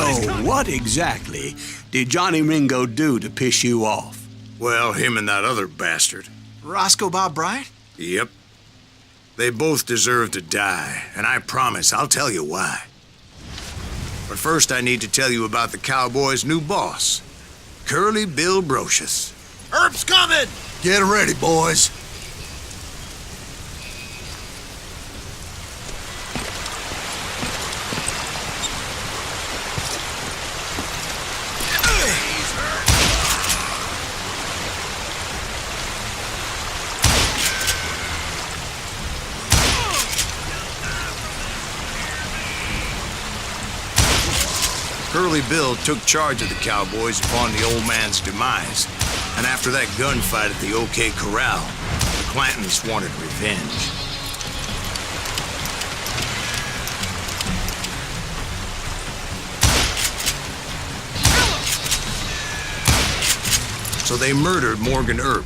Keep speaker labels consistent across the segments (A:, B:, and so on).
A: So, what exactly did Johnny Ringo do to piss you off?
B: Well, him and that other bastard.
C: Roscoe Bob Bryant?
B: Yep. They both deserve to die, and I promise I'll tell you why. But first I need to tell you about the Cowboys' new boss, Curly Bill Brocious.
C: Herb's coming!
D: Get ready, boys.
B: Curly Bill took charge of the Cowboys upon the old man's demise, and after that gunfight at the OK Corral, the Clantons wanted revenge. So they murdered Morgan Earp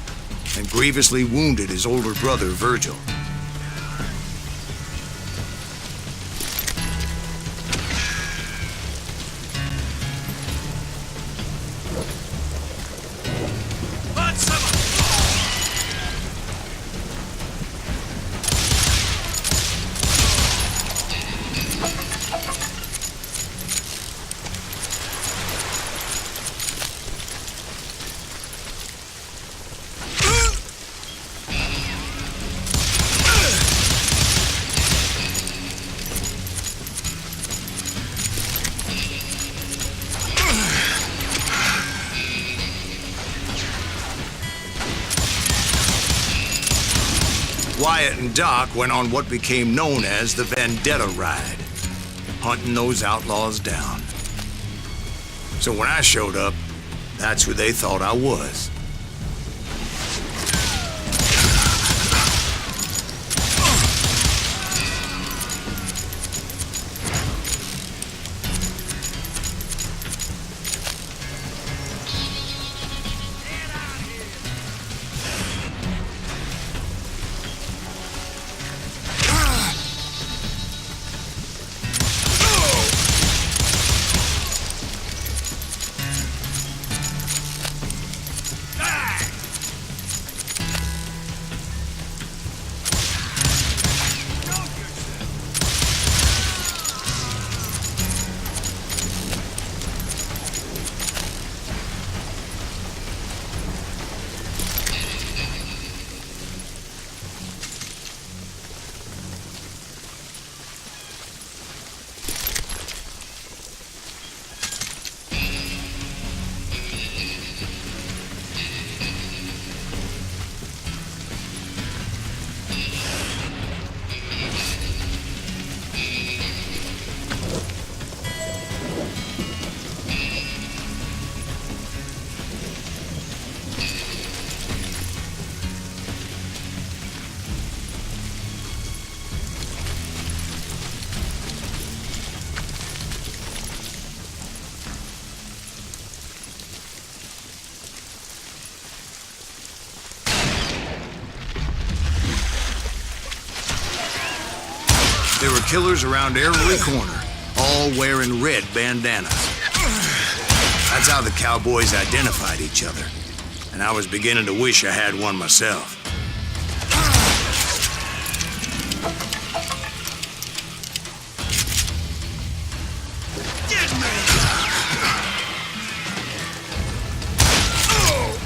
B: and grievously wounded his older brother, Virgil. Wyatt and Doc went on what became known as the Vendetta Ride, hunting those outlaws down. So when I showed up, that's who they thought I was. There were killers around every corner, all wearing red bandanas. That's how the Cowboys identified each other, and I was beginning to wish I had one myself.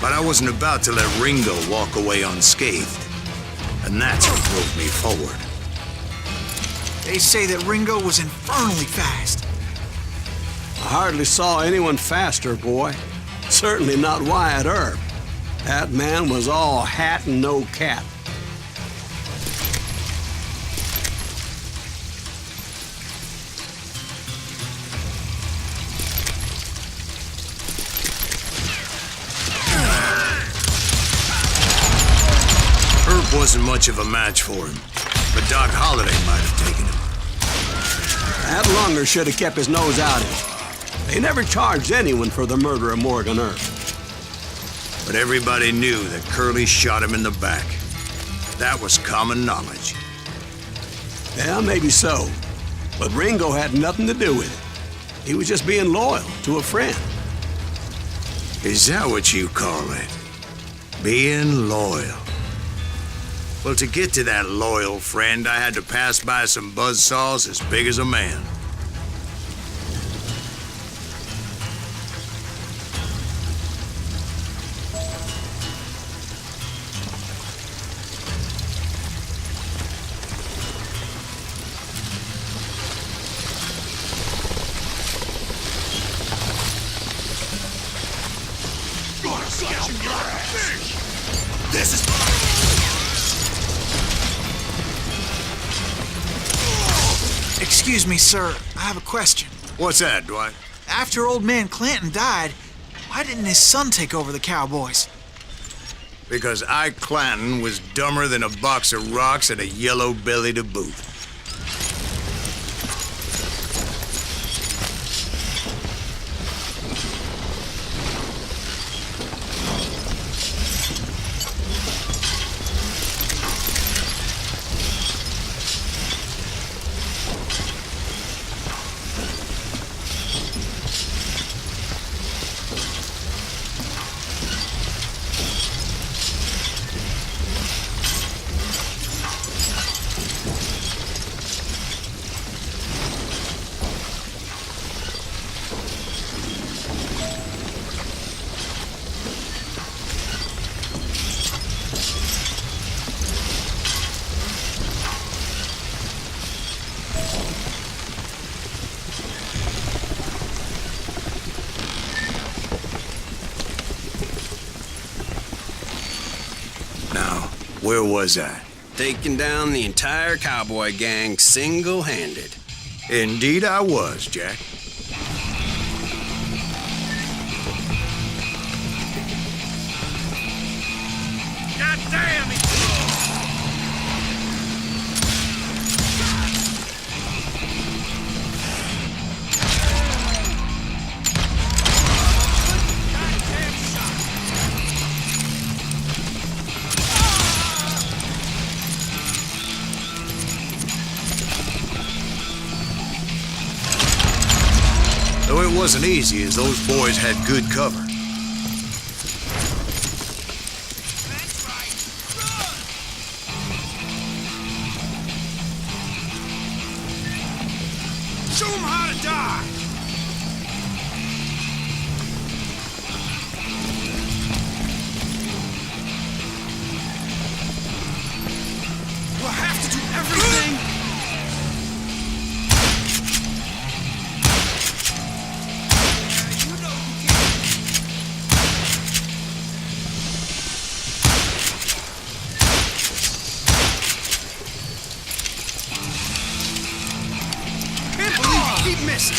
B: But I wasn't about to let Ringo walk away unscathed, and that's what drove me forward.
C: They say that Ringo was infernally fast.
A: I hardly saw anyone faster, boy. Certainly not Wyatt Earp. That man was all hat and no cap.
B: Earp wasn't much of a match for him, but Doc Holliday might have taken him.
A: That lunger should have kept his nose out of it. They never charged anyone for the murder of Morgan Earp.
B: But everybody knew that Curly shot him in the back. That was common knowledge.
A: Yeah, maybe so. But Ringo had nothing to do with it. He was just being loyal to a friend.
B: Is that what you call it? Being loyal? Well, to get to that loyal friend, I had to pass by some buzzsaws as big as a man.
D: This is...
C: Excuse me, sir. I have a question.
B: What's that, Dwight?
C: After old man Clanton died, why didn't his son take over the Cowboys?
B: Because Ike Clanton was dumber than a box of rocks and a yellow belly to boot. Now, where was I?
E: Taking down the entire cowboy gang single-handed.
B: Indeed I was, Jack.
E: God damn it!
B: Though it wasn't easy, as those boys had good cover.
E: Show them how to die! We'll have to do everything keep missing.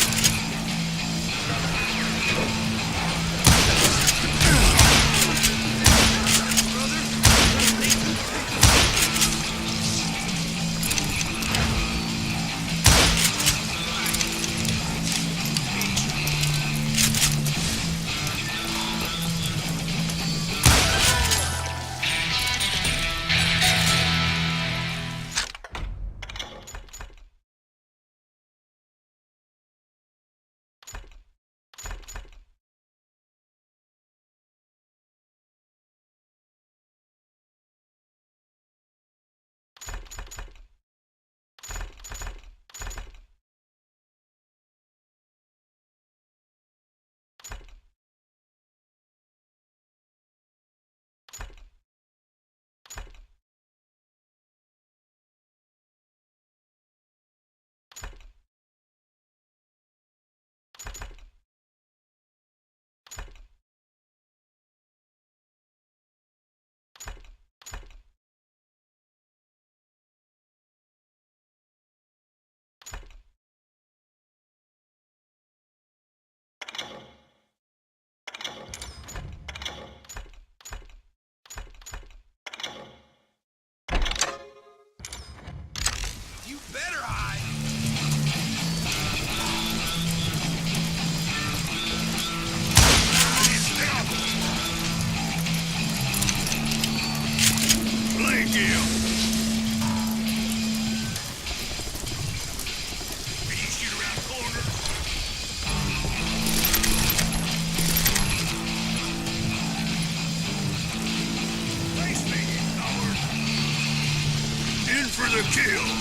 B: you.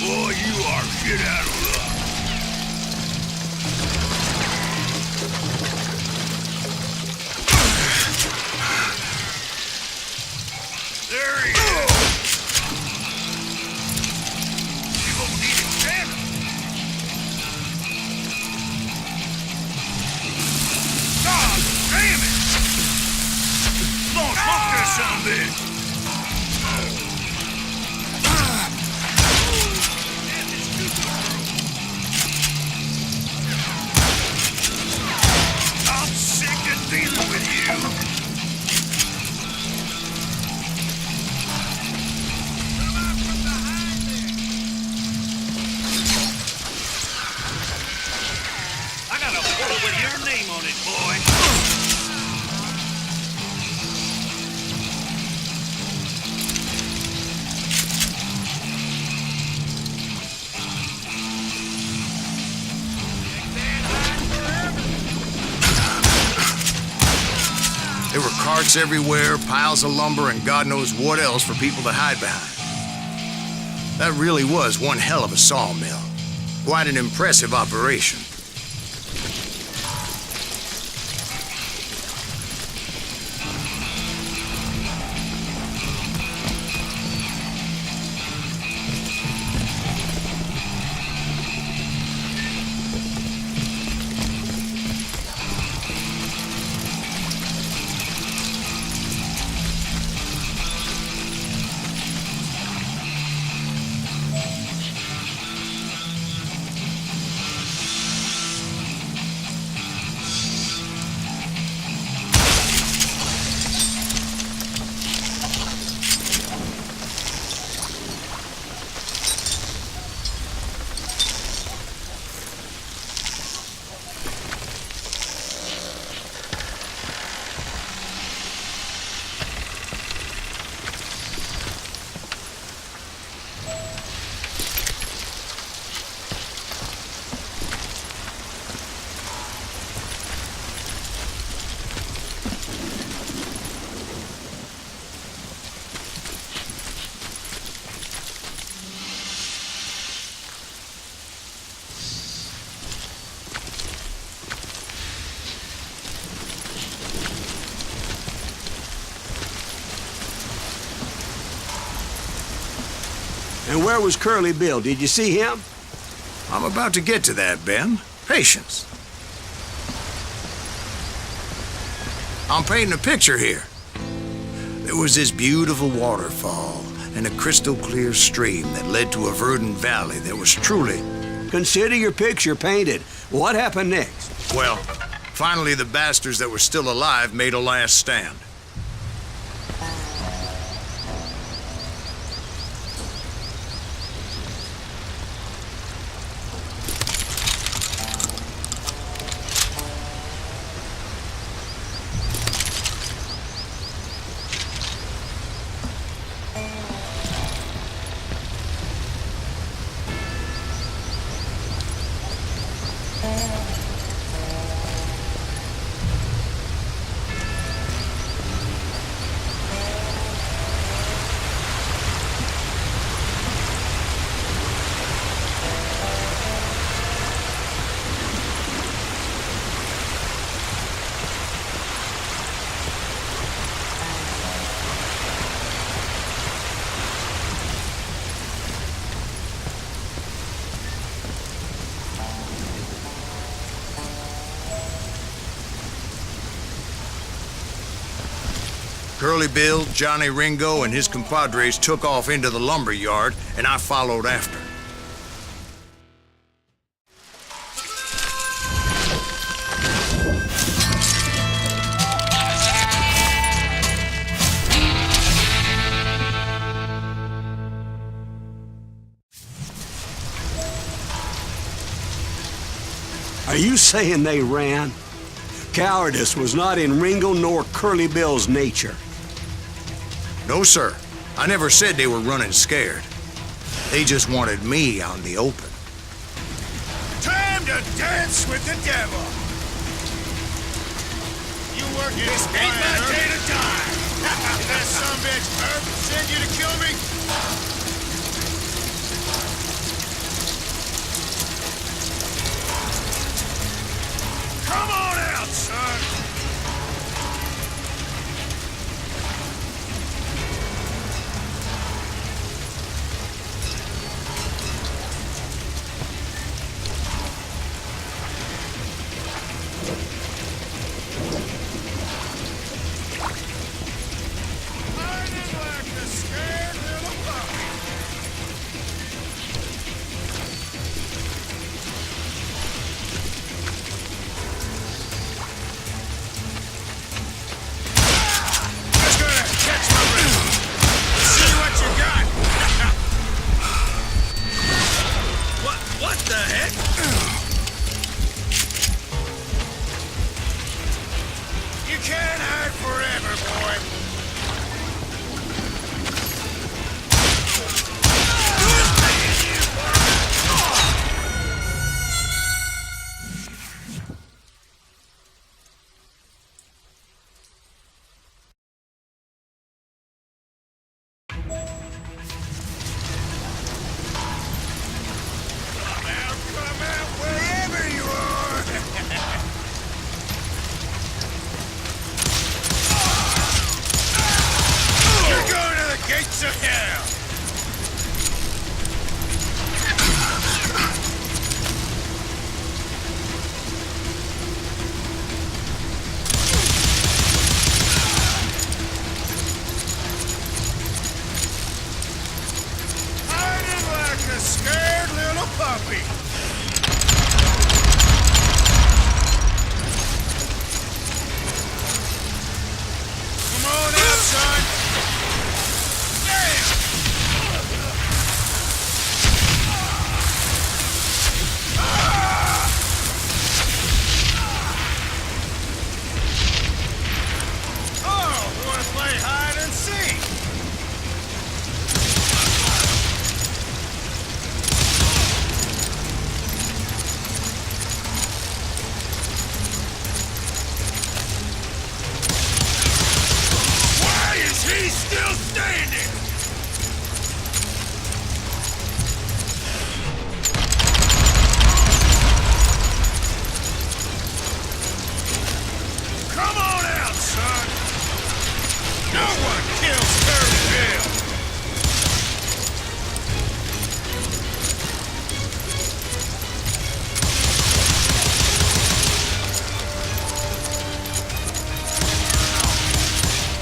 B: Boy, you are shit out of luck. There he is. You gonna need him, Sam? God damn it! Come on, smoke this son of a bitch. I'm sick of dealing with you. I got a bullet with your name on it, boy. There were carts everywhere, piles of lumber, and God knows what else for people to hide behind. That really was one hell of a sawmill. Quite an impressive operation.
A: And where was Curly Bill? Did you see him?
B: I'm about to get to that, Ben. Patience. I'm painting a picture here. There was this beautiful waterfall and a crystal clear stream that led to a verdant valley that was truly...
A: Consider your picture painted. What happened next?
B: Well, finally the bastards that were still alive made a last stand. Curly Bill, Johnny Ringo, and his compadres took off into the lumber yard, and I followed after.
A: Are you saying they ran? Cowardice was not in Ringo nor Curly Bill's nature.
B: No, sir. I never said they were running scared. They just wanted me out in the open.
D: Time to dance with the devil!
C: working.
B: This ain't my day to die.
C: Did that sumbitch Herb send you to kill me?
B: Come on out, son.
C: Hiding like a scared little puppy.
B: Just gonna catch my breath. See what you got. What the heck?
C: You can't hide forever, boy. Come out, wherever you are. You're going to the gates of hell. Hiding like a scared little puppy. Come on out, son. Damn! Oh, wanna play hide and seek? Why is he still standing? Come on out, son. No one kills Curry Bill.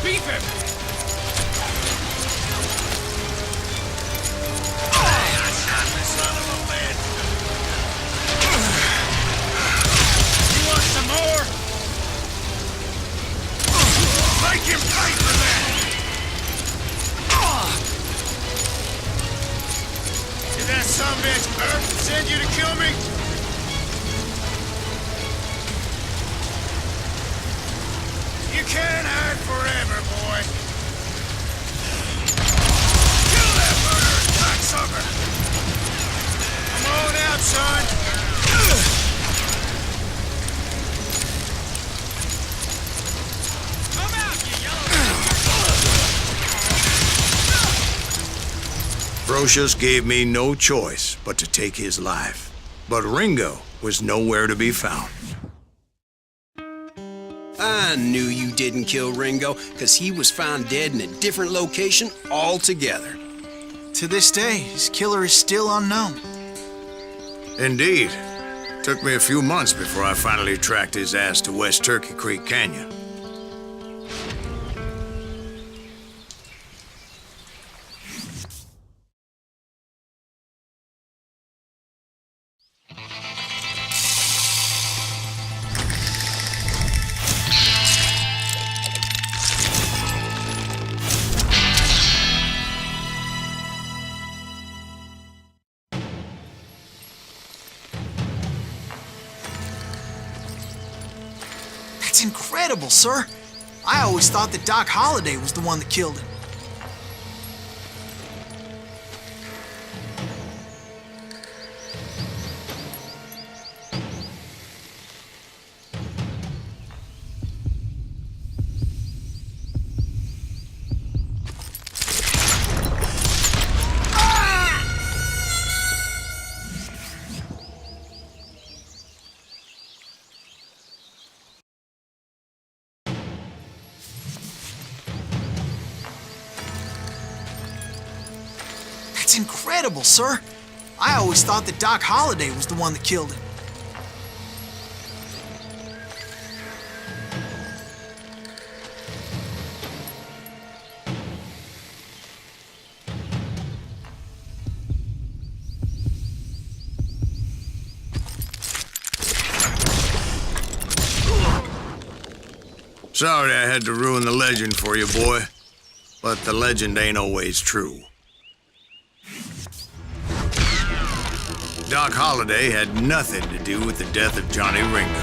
C: Beef him. I shot the son of a bitch. You want some more? Make him pay for that! Did that sumbitch Herb send you to kill me? You can't hide forever, boy. Kill that murderous cocksucker! Come on out, son! Come out, you yellow...
B: Brocious gave me no choice but to take his life. But Ringo was nowhere to be found.
E: I knew you didn't kill Ringo, because he was found dead in a different location altogether.
C: To this day, his killer is still unknown.
B: Indeed. Took me a few months before I finally tracked his ass to West Turkey Creek Canyon.
C: That's incredible, sir. I always thought that Doc Holliday was the one that killed him. That's incredible, sir. I always thought that Doc Holliday was the one that killed him.
B: Sorry I had to ruin the legend for you, boy. But the legend ain't always true. Doc Holliday had nothing to do with the death of Johnny Ringo.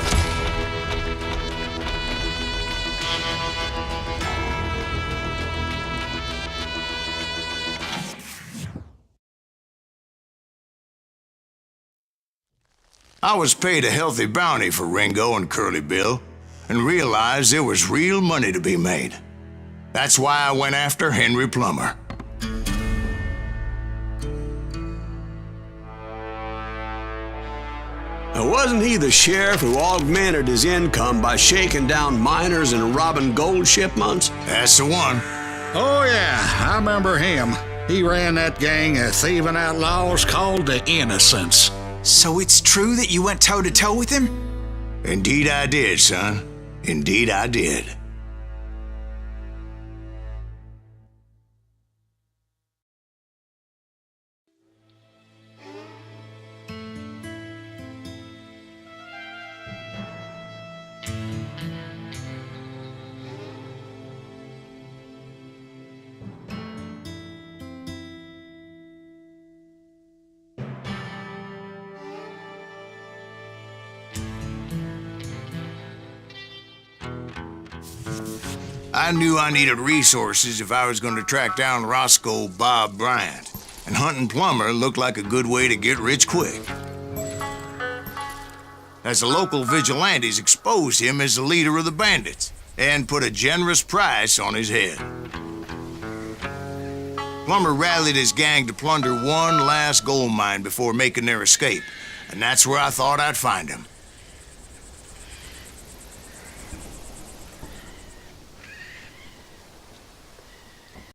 B: I was paid a healthy bounty for Ringo and Curly Bill, and realized there was real money to be made. That's why I went after Henry Plummer.
A: Wasn't he the sheriff who augmented his income by shaking down miners and robbing gold shipments?
B: That's the one.
F: Oh, yeah, I remember him. He ran that gang of thieving outlaws called the Innocents.
C: So it's true that you went toe-to-toe with him?
B: Indeed I did, son. Indeed I did. I knew I needed resources if I was going to track down Roscoe Bob Bryant, and hunting Plummer looked like a good way to get rich quick. As the local vigilantes exposed him as the leader of the bandits and put a generous price on his head. Plummer rallied his gang to plunder one last gold mine before making their escape, and that's where I thought I'd find him.